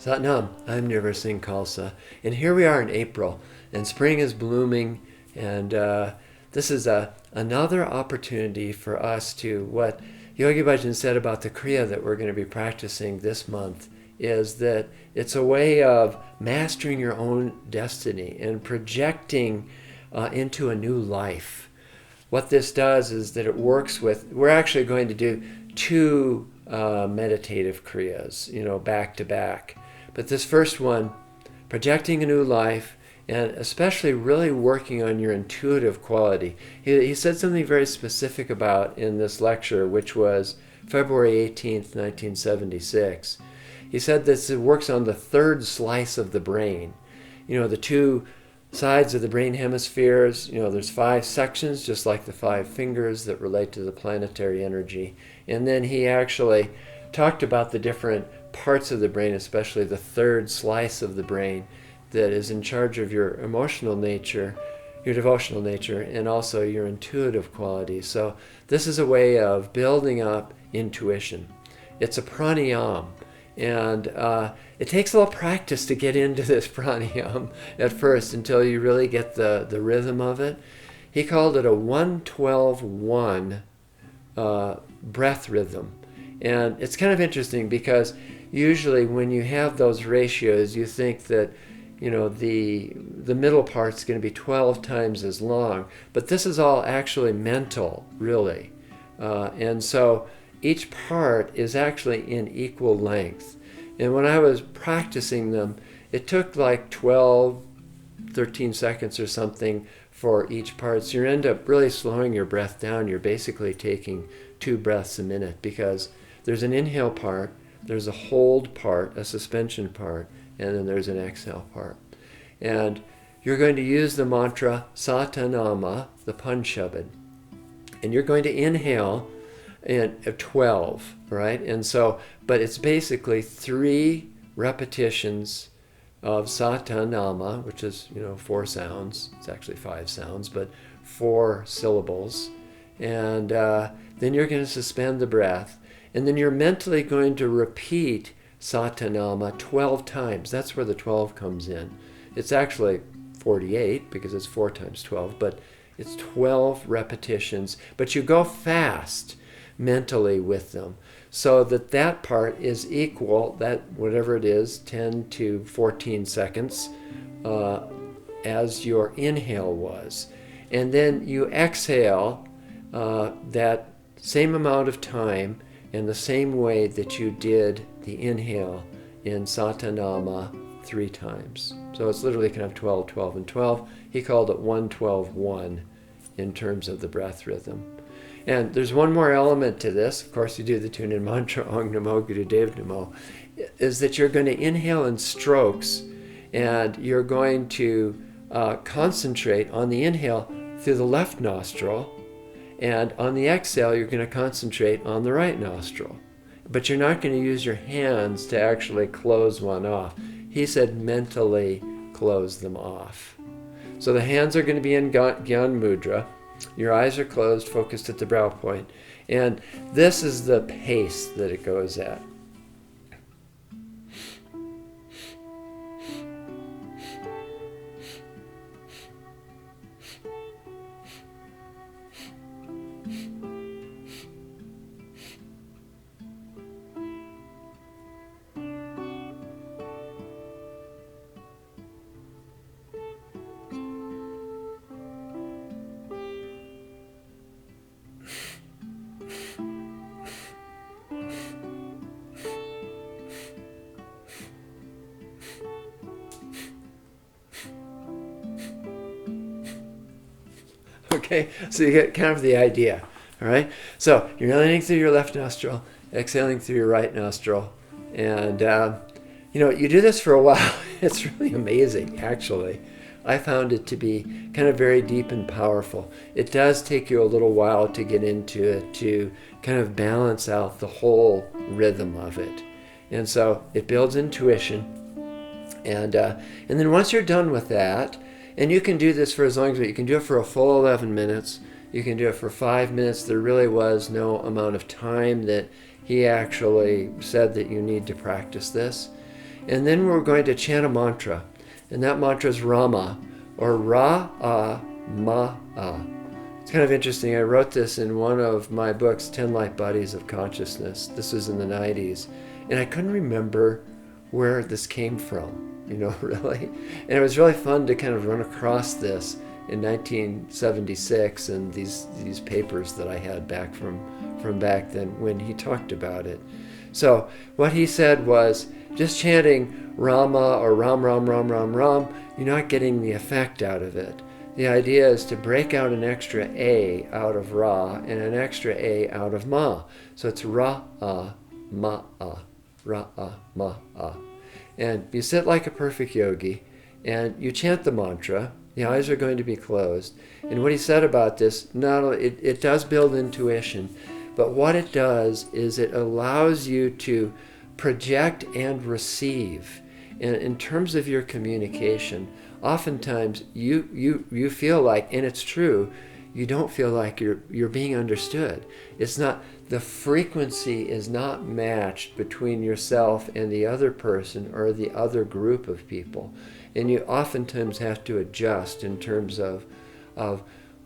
Satnam, I'm Nirvair Khalsa, and here we are in April, and spring is blooming, and this is another opportunity for us to, what Yogi Bhajan said about the kriya that we're going to be practicing this month, is that it's a way of mastering your own destiny and projecting into a new life. What this does is that it works with, we're actually going to do two meditative kriyas, back to back. But this first one, projecting a new life, and especially really working on your intuitive quality. He said something very specific about in this lecture, which was February 18th, 1976. He said this works on the third slice of the brain. The two sides of the brain hemispheres, there's 5 sections, just like the 5 fingers that relate to the planetary energy. And then he actually talked about the different parts of the brain, especially the third slice of the brain that is in charge of your emotional nature, your devotional nature, and also your intuitive qualities. So this is a way of building up intuition. It's a pranayama, and it takes a little practice to get into this pranayama at first until you really get the rhythm of it. He called it a 1-12-1 breath rhythm. And it's kind of interesting because usually when you have those ratios, you think that the middle part's going to be 12 times as long, but this is all actually mental, really. And so each part is actually in equal length. And when I was practicing them, it took like 12, 13 seconds or something for each part. So you end up really slowing your breath down. You're basically taking 2 breaths a minute because there's an inhale part, there's a hold part, a suspension part, and then there's an exhale part. And you're going to use the mantra Satanama, the Panshabad. And you're going to inhale in 12, right? And so, but it's basically 3 repetitions of Satanama, which is, 4 sounds. It's actually 5 sounds, but 4 syllables. And then you're going to suspend the breath. And then you're mentally going to repeat Satanama 12 times. That's where the 12 comes in. It's actually 48 because it's 4 times 12, but it's 12 repetitions. But you go fast mentally with them so that part is equal, that whatever it is, 10 to 14 seconds as your inhale was. And then you exhale that same amount of time in the same way that you did the inhale in Satanama 3 times. So it's literally kind of 12, 12, and 12. He called it 1-12-1 in terms of the breath rhythm. And there's one more element to this. Of course, you do the tune in mantra, Om Namo Guru Dev Namo, is that you're going to inhale in strokes, and you're going to concentrate on the inhale through the left nostril, and on the exhale, you're going to concentrate on the right nostril. But you're not going to use your hands to actually close one off. He said mentally close them off. So the hands are going to be in Gyan Mudra. Your eyes are closed, focused at the brow point. And this is the pace that it goes at. Okay, so you get kind of the idea, all right? So you're inhaling through your left nostril, exhaling through your right nostril, and you do this for a while. It's really amazing, actually. I found it to be kind of very deep and powerful. It does take you a little while to get into it, to kind of balance out the whole rhythm of it. And so it builds intuition. And then once you're done with that, and you can do this for as long as you can do it for a full 11 minutes. You can do it for 5 minutes. There really was no amount of time that he actually said that you need to practice this. And then we're going to chant a mantra. And that mantra is Rama, or Ra-A-Ma-A. It's kind of interesting. I wrote this in one of my books, 10 Light Bodies of Consciousness. This was in the 90s. And I couldn't remember where this came from, really. And it was really fun to kind of run across this in 1976 and these papers that I had back from back then when he talked about it. So what he said was, just chanting Rama or Ram, Ram, Ram, Ram, Ram, you're not getting the effect out of it. The idea is to break out an extra A out of Ra and an extra A out of Ma. So it's Ra-A-Ma-A, Ra-A-Ma-A. And you sit like a perfect yogi and you chant the mantra. The eyes are going to be closed. And what he said about this, not only, it does build intuition, but what it does is it allows you to project and receive. And in terms of your communication, oftentimes you feel like, and it's true, you don't feel like you're being understood. It's not, the frequency is not matched between yourself and the other person or the other group of people. And you oftentimes have to adjust in terms of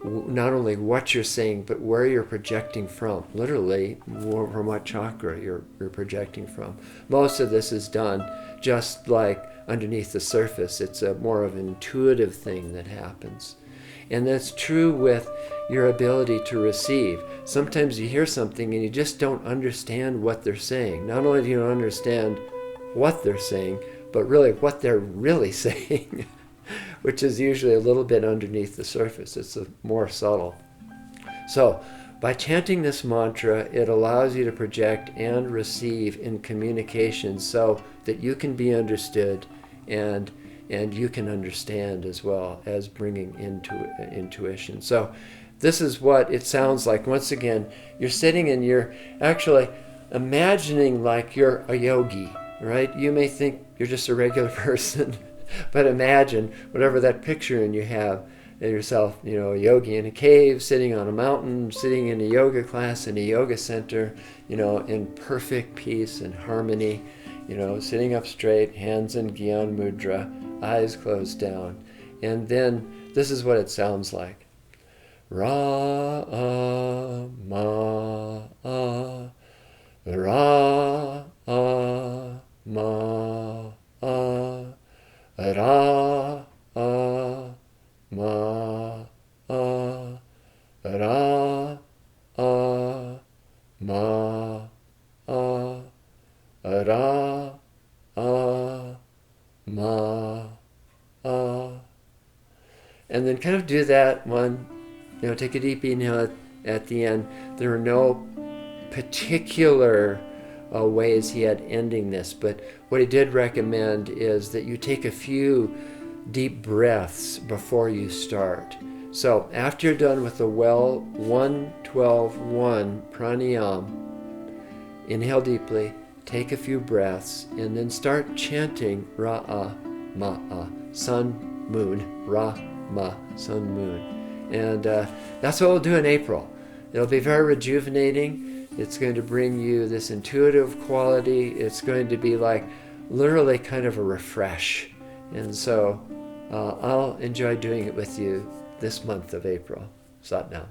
not only what you're saying, but where you're projecting from. Literally, from what chakra you're projecting from. Most of this is done just like underneath the surface. It's a more of an intuitive thing that happens. And that's true with your ability to receive. Sometimes you hear something and you just don't understand what they're saying. Not only do you not understand what they're saying, but really what they're really saying, which is usually a little bit underneath the surface. It's more subtle. So by chanting this mantra, it allows you to project and receive in communication so that you can be understood and you can understand as well as bringing intuition. So this is what it sounds like. Once again, you're sitting and you're actually imagining like you're a yogi, right? You may think you're just a regular person, but imagine whatever that picture and you have yourself, a yogi in a cave, sitting on a mountain, sitting in a yoga class in a yoga center, in perfect peace and harmony, sitting up straight, hands in Gyan Mudra, eyes closed down. And then this is what it sounds like. Ra-ma-a, Ra-ma-a, Ra-a, Ma-a, Ra-a, Ma-a, Ra-a, Ma-a. And then kind of do that one, take a deep inhale at the end. There are no particular ways he had ending this, but what he did recommend is that you take a few deep breaths before you start. So after you're done with the 1-12-1 pranayama, inhale deeply, take a few breaths, and then start chanting Ra-a-Ma-a, sun, moon, Ra-ma, sun, moon. And that's what we'll do in April. It'll be very rejuvenating. It's going to bring you this intuitive quality. It's going to be like literally kind of a refresh. And so I'll enjoy doing it with you this month of April. Sat Nam.